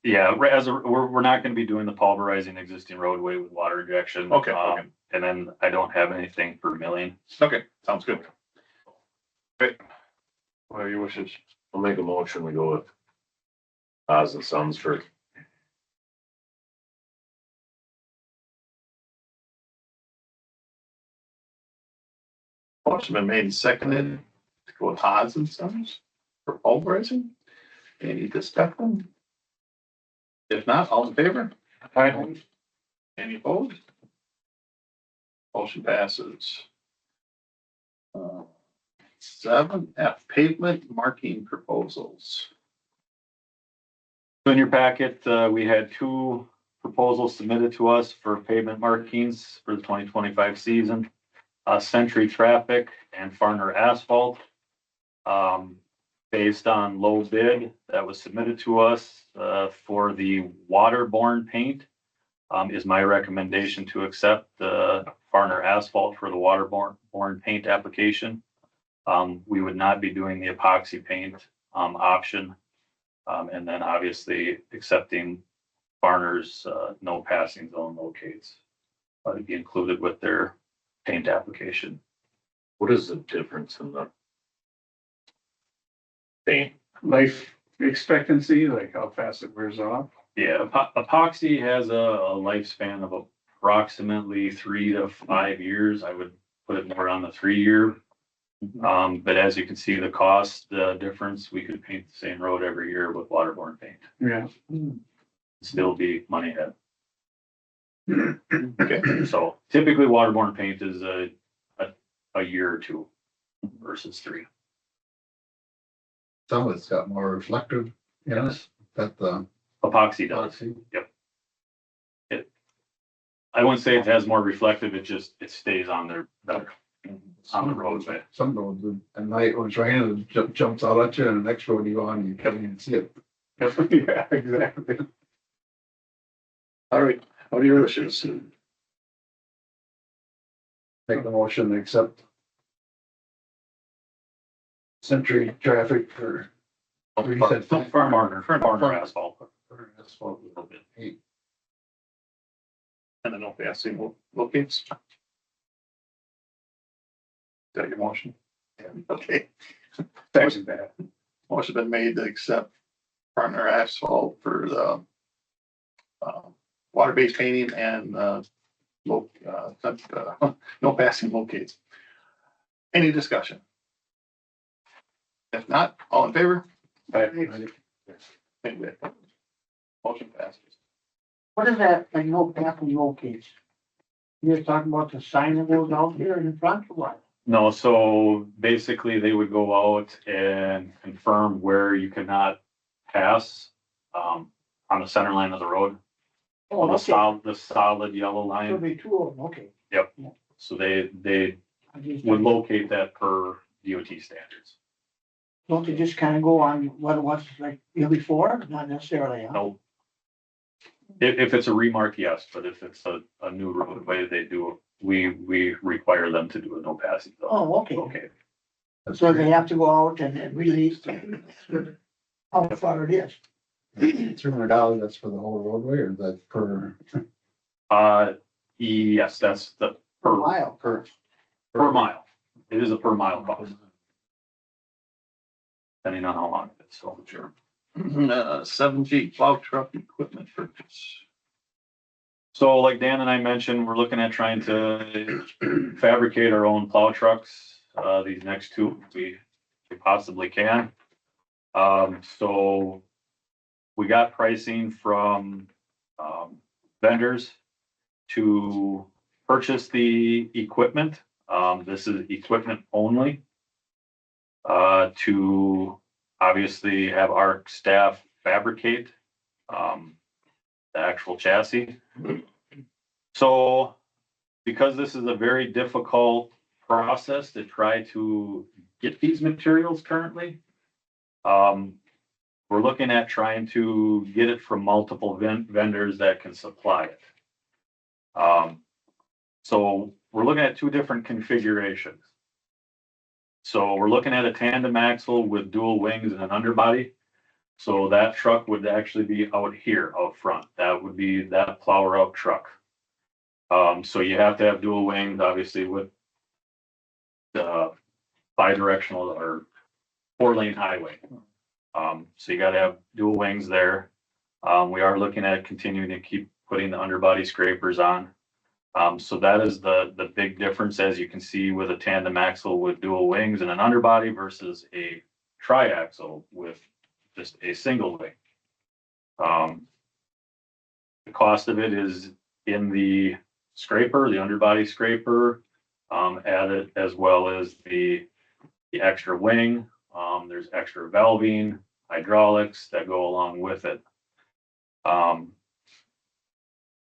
Yeah, we're not gonna be doing the pulverizing existing roadway with water injection. Okay, okay. And then I don't have anything for milling. Okay, sounds good. Great. What are your wishes? I'll make a motion, we go with Haas and Sons for Motion been made and seconded to go with Hodge and Sons for pulverizing. Any discussion? If not, all in favor? Any opposed? Motion passes. 7F pavement marking proposals. So in your packet, we had two proposals submitted to us for pavement markings for the 2025 season. Century Traffic and Farner Asphalt. Based on low bid that was submitted to us, for the waterborne paint, is my recommendation to accept the Farner Asphalt for the waterborne paint application. We would not be doing the epoxy paint, option. And then obviously accepting Farner's, no passing zone locates. To be included with their paint application. What is the difference in the paint? Life expectancy, like how fast it wears off. Yeah, epoxy has a lifespan of approximately 3 to 5 years. I would put it more on the 3 year. But as you can see, the cost, the difference, we could paint the same road every year with waterborne paint. Yeah. Still be money ahead. Okay. So typically waterborne paint is a year or two versus 3. Some of it's got more reflective, you know, Yes, that the. epoxy does. I wouldn't say it has more reflective, it stays on there better on the roadway. Some roads, at night when it's raining, it jumps out at you, and the next road you go on, you can't even see it. Yeah, exactly. All right, what are your wishes? Make the motion to accept Century Traffic for. You said Farner asphalt. asphalt. A little bit. And then no passing locates. Is that your motion? Okay. Second that. Motion been made to accept Farner Asphalt for the water-based painting and no passing locates. Any discussion? If not, all in favor? Anyway, motion passes. What is that, like, no passing locates? You're talking about the sign that goes out there in front or what? No, so basically they would go out and confirm where you cannot pass, on the center line of the road. Oh, The okay. solid yellow There'll line. be two of them, okay. So they I just- would locate that per DOT standards. Don't they just kind of go on what it was like year before? Not necessarily, huh? No. If it's a remark, yes, but if it's a new roadway, they do, we require them to do a no passing zone. Oh, okay. Okay, So they have to go out and release how far it is. $300, that's for the whole roadway, or that's per? yes, that's the Per per mile. Per. mile. It is a per mile cost. Depending on how long it's, so sure. 7G plow truck equipment purchase. So like Dan and I mentioned, we're looking at trying to fabricate our own plow trucks, these next two, we possibly can. So we got pricing from, vendors to purchase the equipment. This is equipment only. To obviously have our staff fabricate, the actual chassis. So because this is a very difficult process to try to get these materials currently, we're looking at trying to get it from multiple vendors that can supply it. So we're looking at two different configurations. So we're looking at a tandem axle with dual wings and an underbody. So that truck would actually be out here, out front. That would be that plow out truck. So you have to have dual wings, obviously, with the bi-directional or 4-lane highway. So you gotta have dual wings there. We are looking at continuing to keep putting the underbody scrapers on. So that is the big difference, as you can see, with a tandem axle with dual wings and an underbody versus a triaxle with just a single wing. The cost of it is in the scraper, the underbody scraper, added, as well as the extra wing. There's extra valving, hydraulics that go along with it.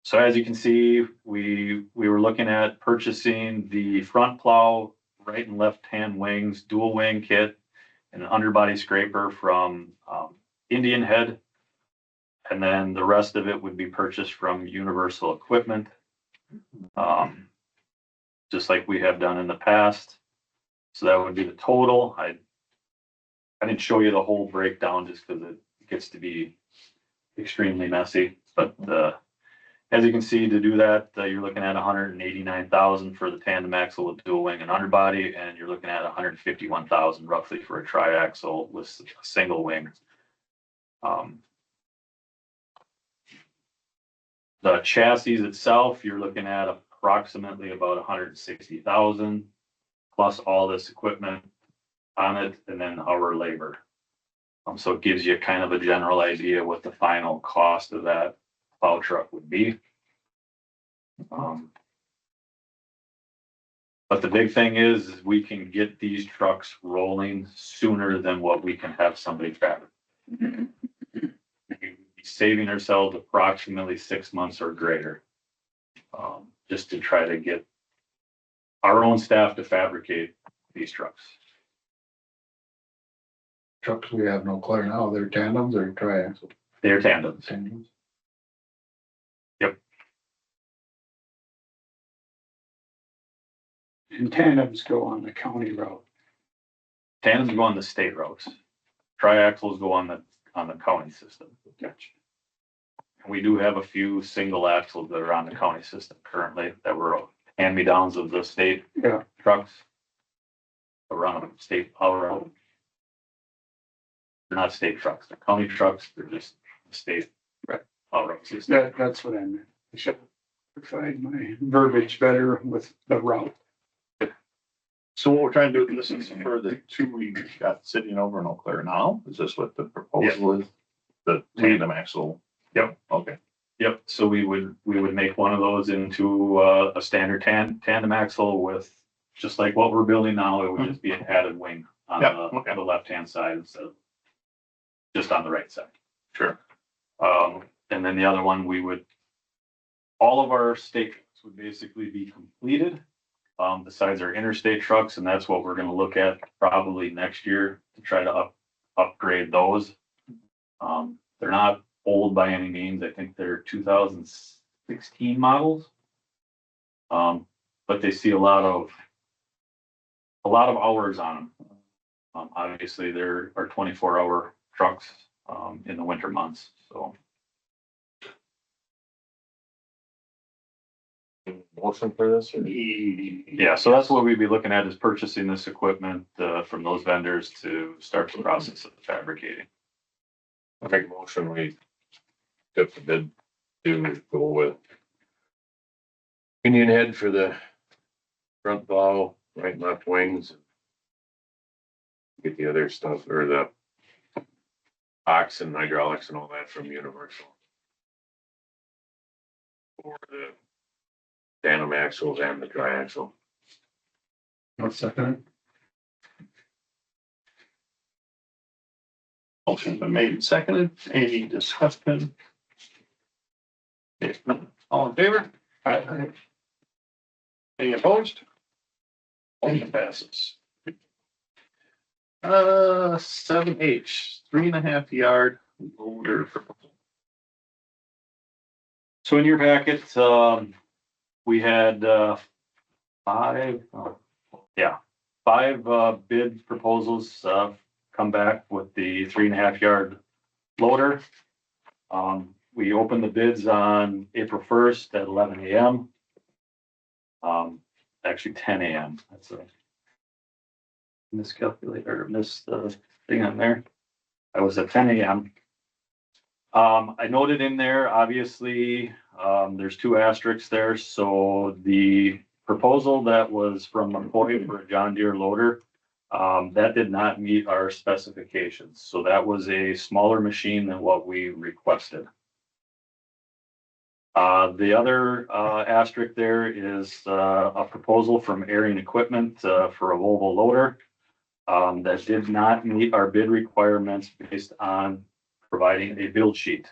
So as you can see, we were looking at purchasing the front plow, right and left hand wings, dual wing kit, and an underbody scraper from Indian Head. And then the rest of it would be purchased from Universal Equipment, just like we have done in the past. So that would be the total. I didn't show you the whole breakdown just because it gets to be extremely messy, but as you can see, to do that, you're looking at 189,000 for the tandem axle with dual wing and underbody, and you're looking at 151,000 roughly for a triaxle with a single wing. The chassis itself, you're looking at approximately about 160,000 plus all this equipment on it, and then our labor. So it gives you kind of a general idea what the final cost of that plow truck would be. But the big thing is we can get these trucks rolling sooner than what we can have somebody fabricate. We'd be saving ourselves approximately 6 months or greater, just to try to get our own staff to fabricate these trucks. Trucks we have no clear now, they're tandems or triaxle? They're tandems. Tandems. And tandems go on the county route. Tandems go on the state routes. Triaxles go on the county system. Gotcha. We do have a few single axles that are on the county system currently that were hand-me-downs of the state Yeah. trucks. Around state power route. They're not state trucks, they're county trucks, they're just state. Right. Power route system. That's what I meant. I should have clarified my verbiage better with the route. So what we're trying to do, this is for the two we got sitting over in Eau Claire now, is this what the proposal is? The tandem axle? Yep. Okay. Yep, so we would make one of those into a standard tandem axle with, just like what we're building now, it would just be an added wing on Yep, okay. the left-hand side instead of just on the right side. Sure. And then the other one, all of our state trucks would basically be completed, besides our interstate trucks, and that's what we're gonna look at probably next year to try to upgrade those. They're not old by any means. I think they're 2016 models. But they see a lot of hours on them. Obviously, there are 24-hour trucks in the winter months, so. Motion for this? Or? Yeah, so that's what we'd be looking at, is purchasing this equipment from those vendors to start the process of fabricating. I make a motion, we get the bid to go with Indian Head for the front plow, right and left wings. Get the other stuff, or the oxen, hydraulics and all that from Universal. For the tandem axles and the triaxle. I'll second it. Motion's been made and seconded. Any discussion? If not, all in favor? Aye. Any opposed? Motion passes. 7H, 3.5 yard loader. So in your packet, we had five bid proposals come back with the 3.5 yard loader. We opened the bids on April 1st at 11 a.m. Actually 10 a.m. That's a miscalculator, missed the thing on there. I was at 10 a.m. I noted in there, obviously, there's two asterisks there. So the proposal that was from McCoy for a John Deere loader, that did not meet our specifications. So that was a smaller machine than what we requested. The other asterisk there is a proposal from Airing Equipment for a Volvo loader that did not meet our bid requirements based on providing a build sheet.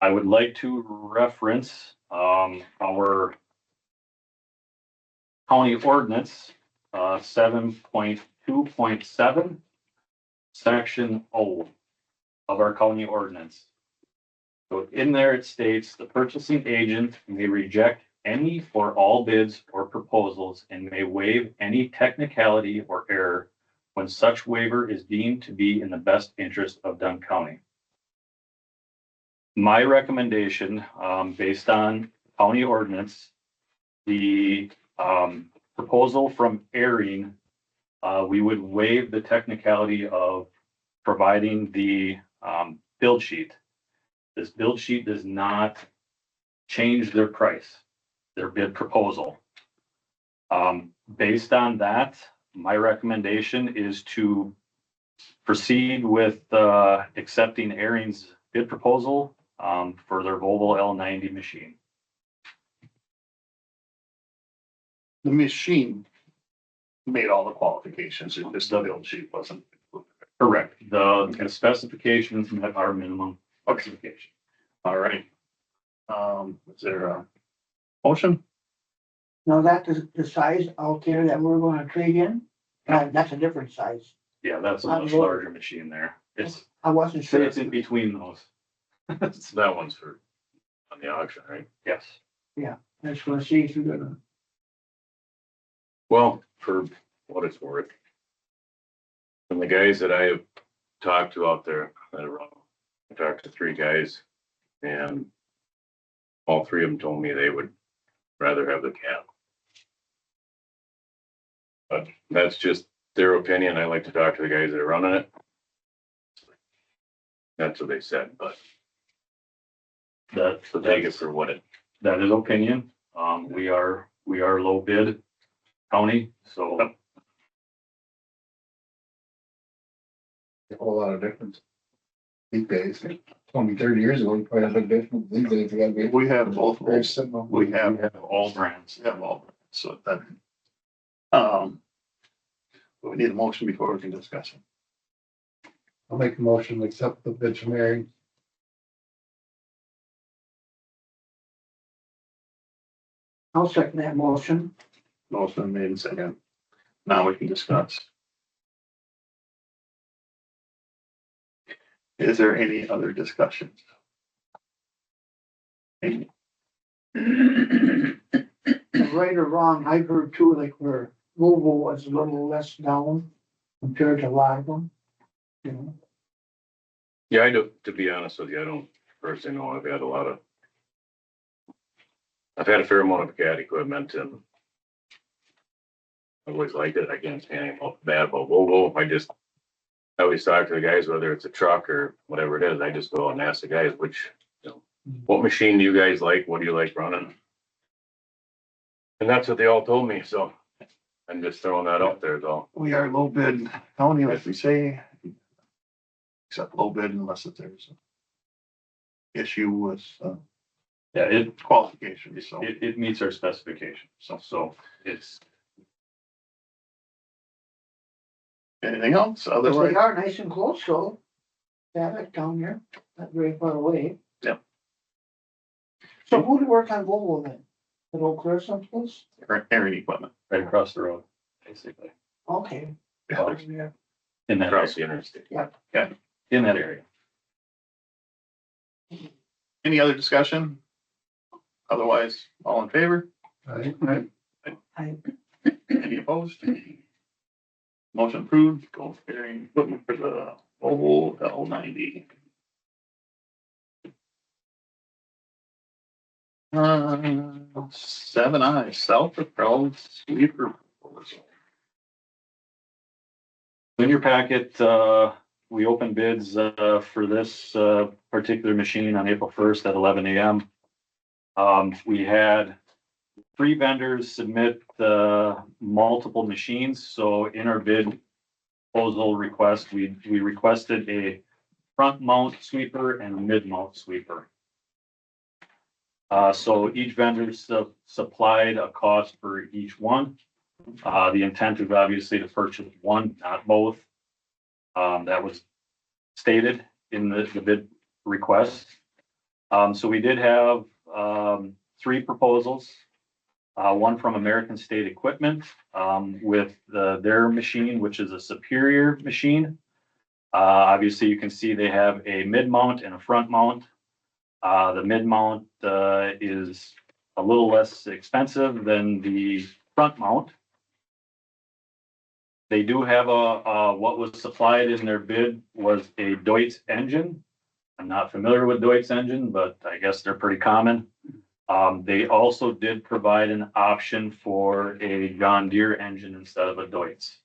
I would like to reference our county ordinance 7.2.7, section O of our county ordinance. So in there, it states the purchasing agent may reject any or all bids or proposals and may waive any technicality or error when such waiver is deemed to be in the best interest of Dunn County. My recommendation, based on county ordinance, the proposal from Airing, we would waive the technicality of providing the build sheet. This build sheet does not change their price, their bid proposal. Based on that, my recommendation is to proceed with accepting Airing's bid proposal for their Volvo L90 machine. The machine made all the qualifications, it just the build sheet wasn't. Correct. The specifications met our minimum specification. All right. Is there a motion? Now that the size out there that we're gonna trade in, that's a different size. Yeah, that's a much larger machine there. It's, I wasn't sure. it's in between those. So that one's for, on the auction, right? Yes. I just wanna see if you're gonna, Well, for what it's worth. And the guys that I have talked to out there, that are, I talked to 3 guys, and all 3 of them told me they would rather have the cab. But that's just their opinion. I like to talk to the guys that are running it. That's what they said, but That's, so take it for what it, that is opinion. We are low bid county, so A whole lot of difference. These days, 20, 30 years ago, you probably had a big difference. These days, you gotta be We have both. very similar. We have all brands. all, so that. We need a motion before we can discuss it. I'll make a motion to accept the bid from Airing. I'll second that motion. Motion made and second. Now we can discuss. Is there any other discussion? Any? Right or wrong, I heard too, like where Volvo was a little less down compared to a lot of them. You know, yeah, I do, to be honest with you, I don't personally know. I've had a fair amount of CAD equipment and I always liked it. I can't say anything bad about Volvo. I always talk to the guys, whether it's a truck or whatever it is. I just go out and ask the guys, what machine do you guys like? What do you like running? And that's what they all told me. So I'm just throwing that out there though. We are low bid county, like we say. Except low bid unless if there's an issue with Yeah, it qualifications, so. it meets our specifications. So it's, Anything else? but Otherwise, they are nice and close, so. Yeah, that's down here, not very far away. Yep. So who to work on Volvo then? At Eau Claire someplace? airing equipment. right across the road, basically, Okay. Yeah. Yeah. in that, Across the interstate. in that area. Any other discussion? Otherwise, all in favor? Right? Any opposed? Motion approved, go for airing equipment for the Volvo L90. Seven I, self-propelled sweeper proposal. In your packet, we opened bids, for this, particular machine on April 1st at 11 a.m. We had 3 vendors submit, multiple machines. So in our bid proposal request, we requested a front mount sweeper and a mid mount sweeper. So each vendor supplied a cost for each one. The intent is obviously to purchase one, not both. That was stated in the bid request. So we did have, 3 proposals. One from American State Equipment, with their machine, which is a Superior machine. Obviously you can see they have a mid mount and a front mount. The mid mount, is a little less expensive than the front mount. They do have what was supplied in their bid was a Deutz engine. I'm not familiar with Deutz engine, but I guess they're pretty common. They also did provide an option for a John Deere engine instead of a Deutz.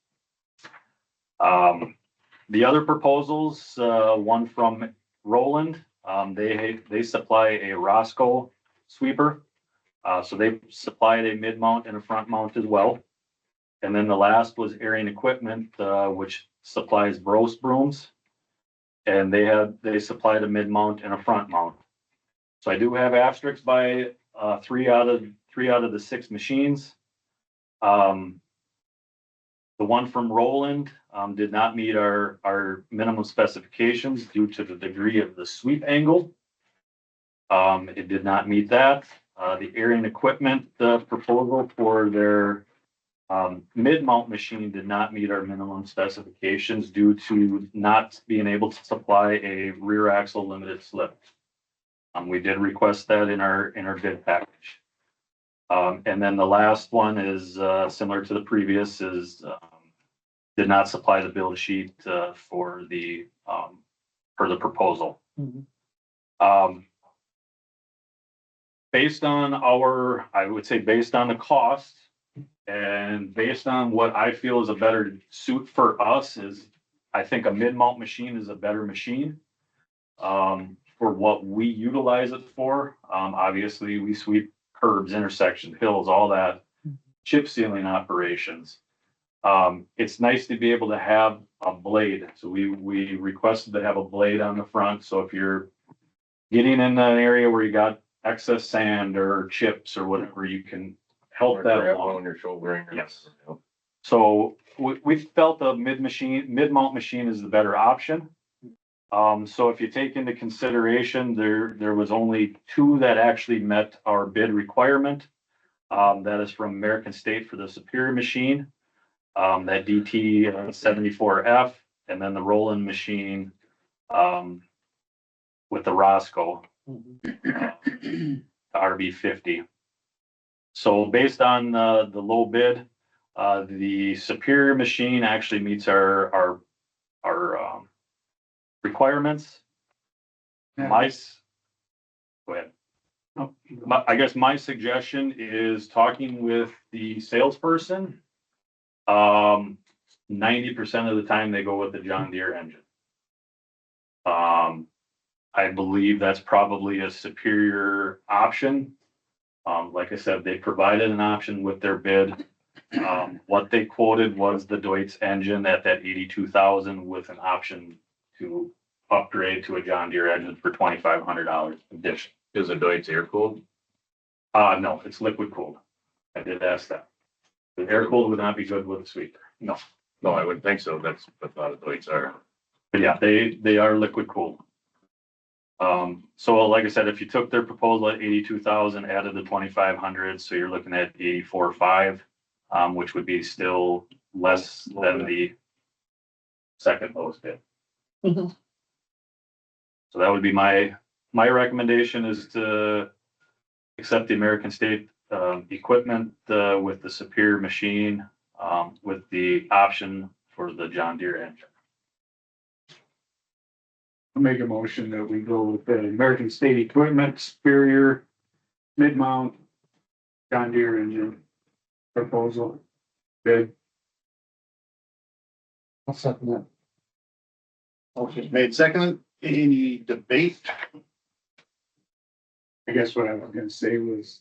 The other proposals, one from Roland, they supply a Roscoe sweeper. So they supplied a mid mount and a front mount as well. And then the last was Arian Equipment, which supplies Bros brooms. And they supplied a mid mount and a front mount. So I do have asterisks by, 3 out of the 6 machines. The one from Roland, did not meet our minimum specifications due to the degree of the sweep angle. It did not meet that. The Arian Equipment, proposal for their mid-mount machine did not meet our minimum specifications due to not being able to supply a rear axle limited slip. We did request that in our bid package. And then the last one is, similar to the previous, is, did not supply the build sheet, for the proposal. Based on I would say based on the cost and based on what I feel is a better suit for us is, I think a mid-mount machine is a better machine. For what we utilize it for, obviously we sweep curbs, intersections, hills, all that, chip sealing operations. It's nice to be able to have a blade. So we requested to have a blade on the front. So if you're getting in an area where you got excess sand or chips or whatever, you can help that along. On your shoulder. Yes. So we felt the mid-mount machine is the better option. So if you take into consideration, there was only 2 that actually met our bid requirement. That is from American State for the Superior machine, that DT 74F, and then the Roland machine, with the Roscoe, RB50. So based on, the low bid, the Superior machine actually meets our requirements. Go ahead. I guess my suggestion is talking with the salesperson. 90% of the time they go with the John Deere engine. I believe that's probably a superior option. Like I said, they provided an option with their bid. What they quoted was the Deutz engine at that 82,000 with an option to upgrade to a John Deere engine for $2,500 addition. Is it Deutz air cooled? No, it's liquid cooled. I did ask that. The air cooled would not be good with a sweeper. No, No, I wouldn't think so. That's what a lot of Deutz are. but yeah, they are liquid cooled. So like I said, if you took their proposal at 82,000, added the 2,500, so you're looking at 84,500, which would be still less than the second lowest bid. Mhm. So that would be my recommendation is to accept the American State equipment with the Superior machine with the option for the John Deere engine. I'll make a motion that we go with the American State Equipment Superior mid-mount John Deere engine proposal bid. I'll second that. Motion made second. Any debate? I guess what I was gonna say was,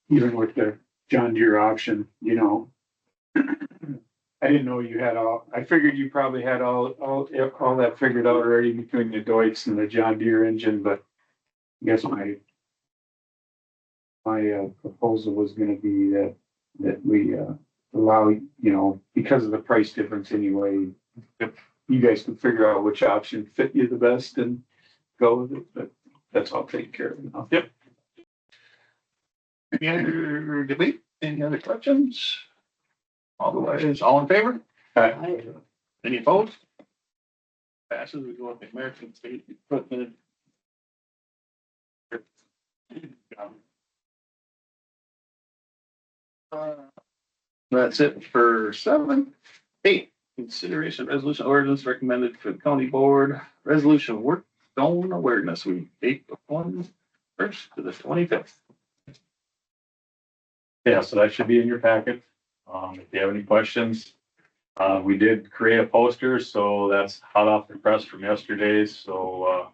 even with the John Deere option, you know, I didn't know you had all, I figured you probably had all that figured out already between the Deutz and the John Deere engine, but I guess my proposal was gonna be that we, allow, you know, because of the price difference anyway, you guys can figure out which option fit you the best and go with it, but that's all taken care of now. Yep. Any other debate? Any other questions? Otherwise, all in favor? Any opposed? Passes, we go with the American State Equipment. That's it for 7. 8, consideration resolution ordinance recommended for the county board, resolution work zone awareness week, April 1st to the 25th. Yeah, so that should be in your packet. If you have any questions, we did create a poster, so that's hot off the press from yesterday. So,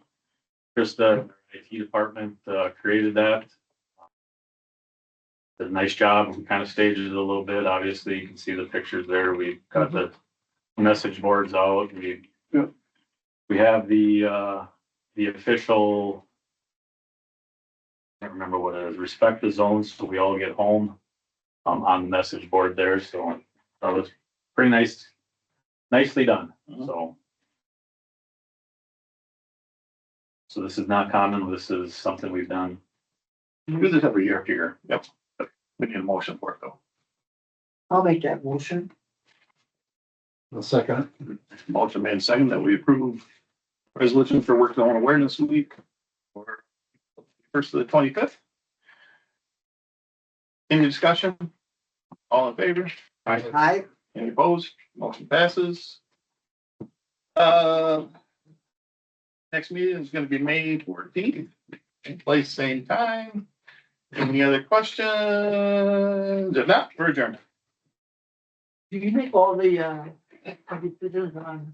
Krista, IT department, created that. Did a nice job. We kind of staged it a little bit. Obviously, you can see the pictures there. We got the message boards out. We have the official, I can't remember what it is, respect the zones, so we all get home on the message board there. So that was pretty nice, nicely done. So this is not common. This is something we've done. We do this every year after year. Yep. We need a motion for it though. I'll make that motion. A second. Motion made second that we approve resolution for work zone awareness week for 1st to the 25th. Any discussion? All in favor? Aye. Any opposed? Motion passes. Next meeting is gonna be May 14th, same place, same time. Any other questions? If not, we're adjourned. Do you make all the decisions on